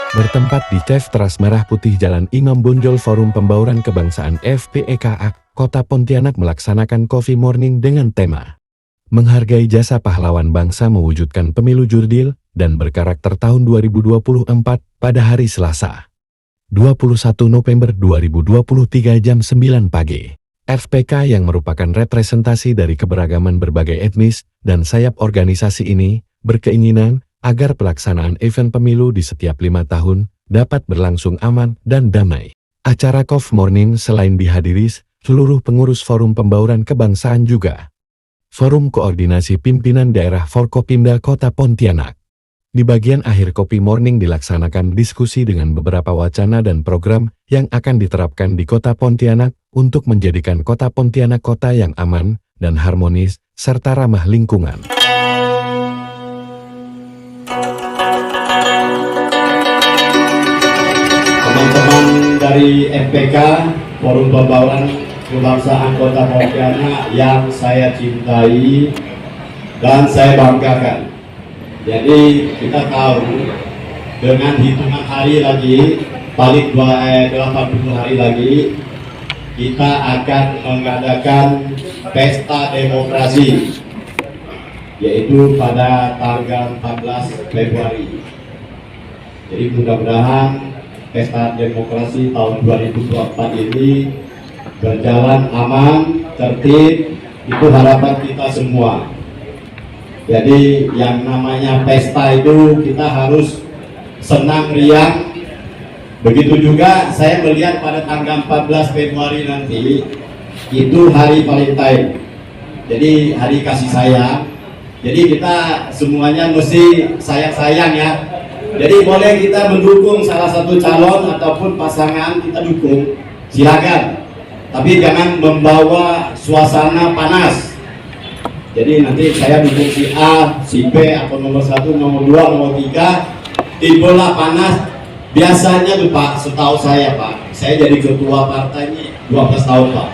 Bertempat di CEF Teras Merah Putih Jalan Imam Bonjol, Forum Pembauran Kebangsaan FPEKA Kota Pontianak melaksanakan Coffee Morning dengan tema Menghargai Jasa Pahlawan Bangsa Mewujudkan Pemilu Jurdil dan Berkarakter tahun 2024 pada hari Selasa, 21 November 2023 jam 9 pagi. FPK yang merupakan representasi dari keberagaman berbagai etnis dan sayap organisasi ini berkeinginan agar pelaksanaan event pemilu di setiap 5 tahun dapat berlangsung aman dan damai. Acara Coffee Morning selain dihadiri seluruh pengurus Forum Pembauran Kebangsaan juga Forum Koordinasi Pimpinan Daerah Forkopimda Kota Pontianak. Di bagian akhir Coffee Morning dilaksanakan diskusi dengan beberapa wacana dan program yang akan diterapkan di Kota Pontianak untuk menjadikan Kota Pontianak kota yang aman dan harmonis serta ramah lingkungan. Teman-teman dari FPK, Forum Pembauran Kebangsaan Kota Pontianak yang saya cintai dan saya banggakan. Jadi kita tahu dengan hitungan hari lagi, paling 80 hari lagi, kita akan mengadakan pesta demokrasi, yaitu pada tanggal 14 Februari. Jadi mudah-mudahan pesta demokrasi tahun 2024 ini berjalan aman, tertib, itu harapan kita semua. Jadi yang namanya pesta itu kita harus senang riang. Begitu juga saya melihat pada tanggal 14 Februari nanti itu hari Valentine. Jadi hari kasih sayang. Jadi kita semuanya mesti sayang-sayang ya. Jadi boleh kita mendukung salah satu calon ataupun pasangan, kita dukung, silakan. Tapi jangan membawa suasana panas. Jadi nanti saya dukung si A, si B, atau nomor 1, nomor 2, nomor 3, di bola panas. Biasanya tuh Pak, setahu saya Pak, saya jadi ketua partainya 12 tahun Pak.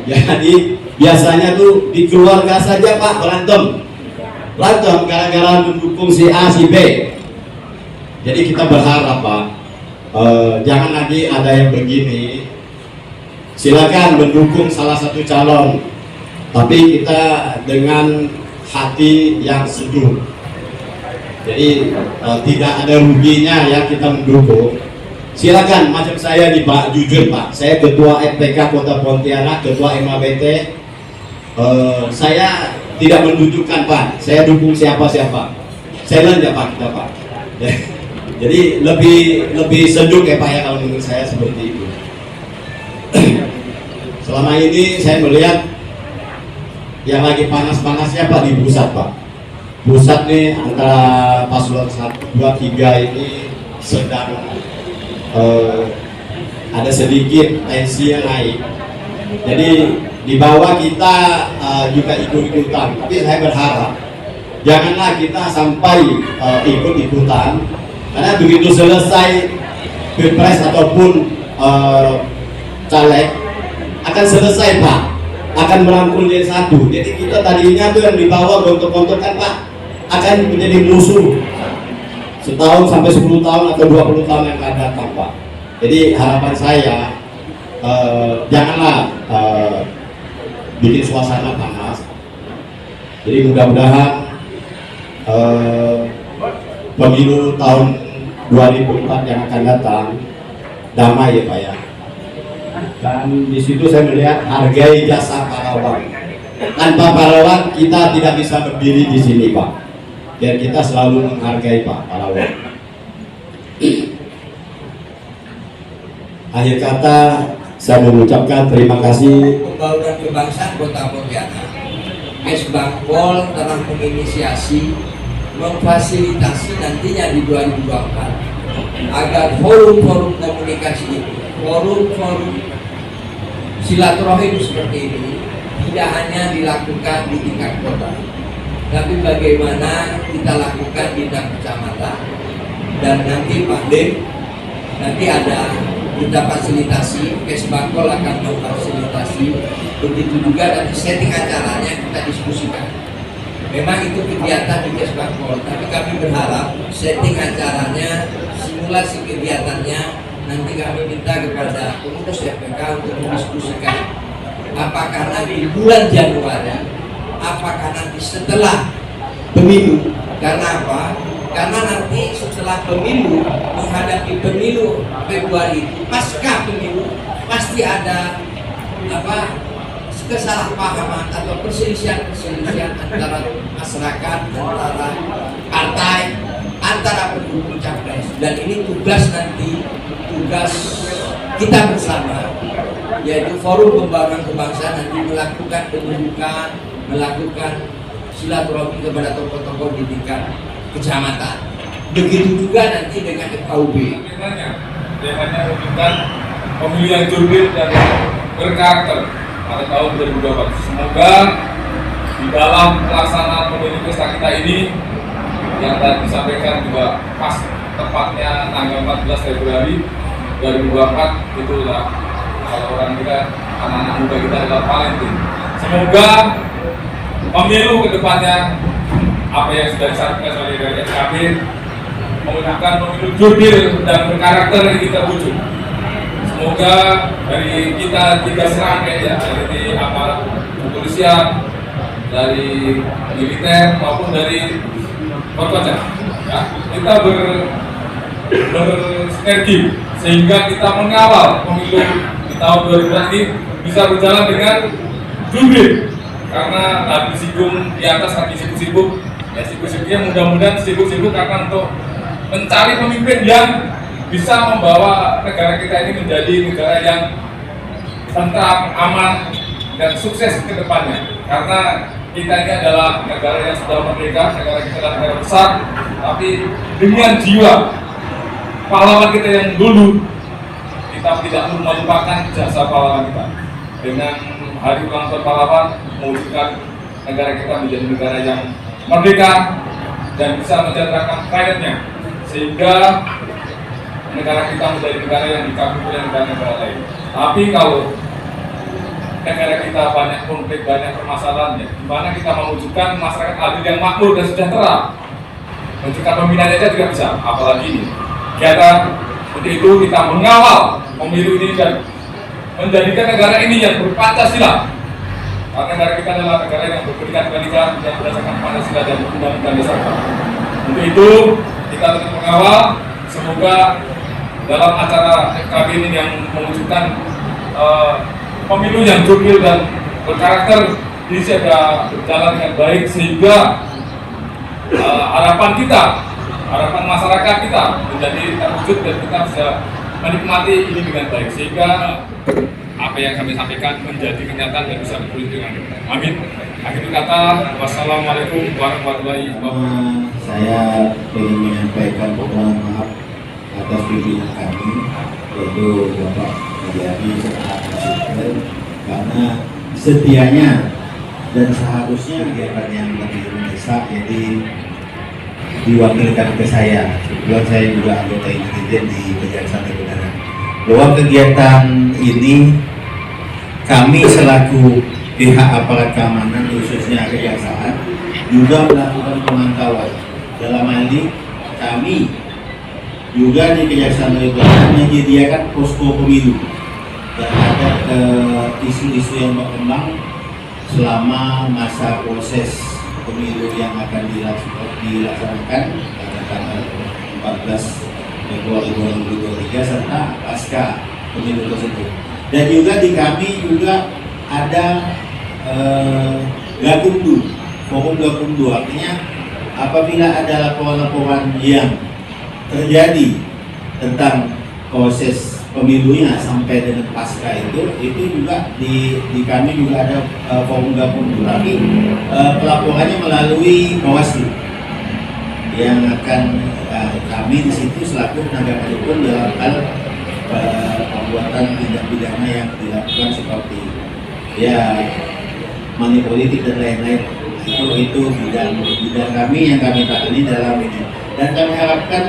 Jadi biasanya tuh di keluarga saja Pak berantem gara-gara mendukung si A, si B. Jadi kita berharap Pak, jangan lagi ada yang begini. Silakan mendukung salah satu calon, tapi kita dengan hati yang sejuk. Jadi tidak ada ruginya ya kita mendukung. Silakan, macam saya nih Pak, jujur Pak, saya ketua FPK Kota Pontianak, ketua MABT. Saya tidak menunjukkan Pak, saya dukung siapa-siapa. Challenge ya Pak kita Pak. Jadi lebih sejuk ya Pak ya kalau menurut saya seperti itu. Selama ini saya melihat yang lagi panas-panasnya Pak di pusat Pak. Pusat nih antara paslon 1, 2, 3 ini sedang ada sedikit tensi yang naik. Jadi di bawah kita juga ikut-ikutan. Tapi saya berharap janganlah kita sampai ikut-ikutan, karena begitu selesai pilpres ataupun caleg akan selesai Pak, akan merangkul jadi satu. Jadi kita tadinya tuh yang di bawah gontok-gontok kan Pak, akan menjadi musuh setahun sampai 10 tahun atau 20 tahun yang akan datang Pak. Jadi harapan saya janganlah bikin suasana panas. Jadi mudah-mudahan pemilu tahun 2004 yang akan datang damai ya Pak ya. Dan di situ saya melihat hargai jasa pahlawan. Tanpa pahlawan kita tidak bisa berdiri di sini Pak. Dan kita selalu menghargai Pak pahlawan. Akhir kata saya mengucapkan terima kasih. Pembauran Kebangsaan Kota Pontianak, Kesbangpol telah menginisiasi, memfasilitasi nantinya di 2024 agar forum-forum komunikasi ini, forum-forum silaturahim seperti ini tidak hanya dilakukan di tingkat kota, tapi bagaimana kita lakukan di tingkat kecamatan, dan nanti Pak Dem nanti ada kita fasilitasi, Kesbangpol akan memfasilitasi, begitu juga nanti setting acaranya kita diskusikan. Memang itu kegiatan di Kesbangpol, tapi kami berharap setting acaranya semua rekapitulasi kegiatannya nanti kami minta kepada pengurus FPK untuk mendiskusikan apakah nanti bulan Januari, apakah nanti setelah pemilu. Karena apa? Karena nanti setelah pemilu, menghadapi pemilu Februari, pasca pemilu pasti ada kesalahpahaman atau perselisihan antara masyarakat, antara partai, antara pendukung capres. Dan ini tugas kita bersama, yaitu Forum Pembangunan Kebangsaan nanti melakukan penunjukan, melakukan silaturahmi kepada tokoh-tokoh di tingkat kecamatan. Begitu juga nanti dengan FKUB. Temanya menunjukkan pemilu yang jurdil dan berkarakter pada tahun 2024. Semoga di dalam pelaksanaan pemilu pesta kita ini yang tadi disampaikan juga pas tepatnya tanggal 14 Februari 2024 itu lah kalau orang kita anak-anak muda kita adalah Valentine. Semoga pemilu kedepannya apa yang sudah disampaikan oleh dari SKB menggunakan pemilu jurdil dan berkarakter yang kita wujud. Semoga dari kita tiga serangkaian ya, dari aparat kepolisian, dari militer maupun dari Korpacam, ya, kita bersinergi sehingga kita mengawal pemilu di tahun 2024 ini bisa berjalan dengan jurdil. Karena tadi disinggung di atas lagi sibuk-sibuk, ya sibuk-sibuknya mudah-mudahan sibuk-sibuk karena untuk mencari pemimpin yang bisa membawa negara kita ini menjadi negara yang tentram, aman, dan sukses ke depannya. Karena kita ini adalah negara yang sudah merdeka, negara kita adalah negara besar, tapi dengan jiwa pahlawan kita yang dulu, kita tidak melupakan jasa pahlawan kita. Dengan hari ulang tahun pahlawan, mewujudkan negara kita menjadi negara yang merdeka dan bisa menjadikan rakyatnya, sehingga negara kita menjadi negara yang dikagumi oleh negara-negara lain. Tapi kalau negara kita banyak konflik, banyak permasalahan, ya, dimana kita mewujudkan masyarakat adil yang makmur dan sejahtera, menciptakan pembinaan aja tidak bisa, apalagi ini. Untuk itu kita mengawal pemilu ini dan menjadikan negara ini yang berpancasila. Karena negara kita adalah negara yang berpendidikan yang berdasarkan Pancasila dan Undang-Undang Dasar. Untuk itu kita tetap mengawal. Semoga dalam acara FKB ini yang mewujudkan pemilu yang jurdil dan berkarakter ini sudah berjalan dengan baik, sehingga harapan kita, harapan masyarakat kita menjadi terwujud dan kita bisa menikmati ini dengan baik, sehingga apa yang kami sampaikan menjadi kenyataan dan bisa berwujud dengan amin. Akhir kata, wassalamualaikum warahmatullahi wabarakatuh. Saya ingin menyampaikan mohon maaf atas pimpinan kami, yaitu Bapak Mulyadi serta Presiden, karena setianya dan seharusnya kegiatan yang lebih mendesak jadi diwakilkan ke saya. Kebetulan saya juga anggota intelijen di Kejaksaan Negara. Bahwa kegiatan ini kami selaku pihak aparat keamanan khususnya kejaksaan juga melakukan pemantauan. Dalam hal ini kami juga di Kejaksaan Negara menyediakan posko pemilu terhadap isu-isu yang berkembang selama masa proses pemilu yang akan dilaksanakan pada tanggal 14 Februari 2023 serta pasca pemilu tersebut. Dan juga di kami juga ada Gakumdu, Forum Gakumdu, artinya apabila ada laporan-laporan yang terjadi tentang proses pemilunya sampai dengan pasca itu juga di kami juga ada Forum Gakumdu, tapi pelaporannya melalui Bawaslu yang akan kami di situ selaku tenaga hukum dalam hal perbuatan tindak pidana yang dilakukan seperti ya money politik dan lain-lain. Itu bidang kami yang kami tangani dalam ini, dan kami harapkan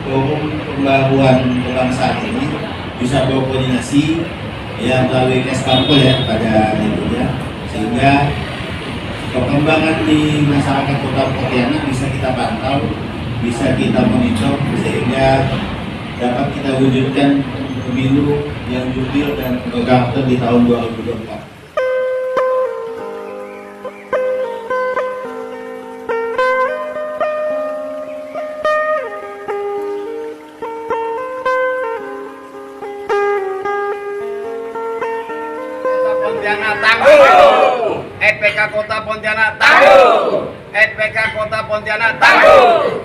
forum pembaruan kebangsaan ini bisa berkoordinasi ya melalui Keskampol ya pada itunya, sehingga perkembangan di masyarakat Kota Pontianak bisa kita pantau bisa kita monitor sehingga dapat kita wujudkan pemilu yang jurdil dan penuh karakter di tahun 2024. Pontianak tangguh, EPK Kota Pontianak tangguh, EPK Kota Pontianak tangguh.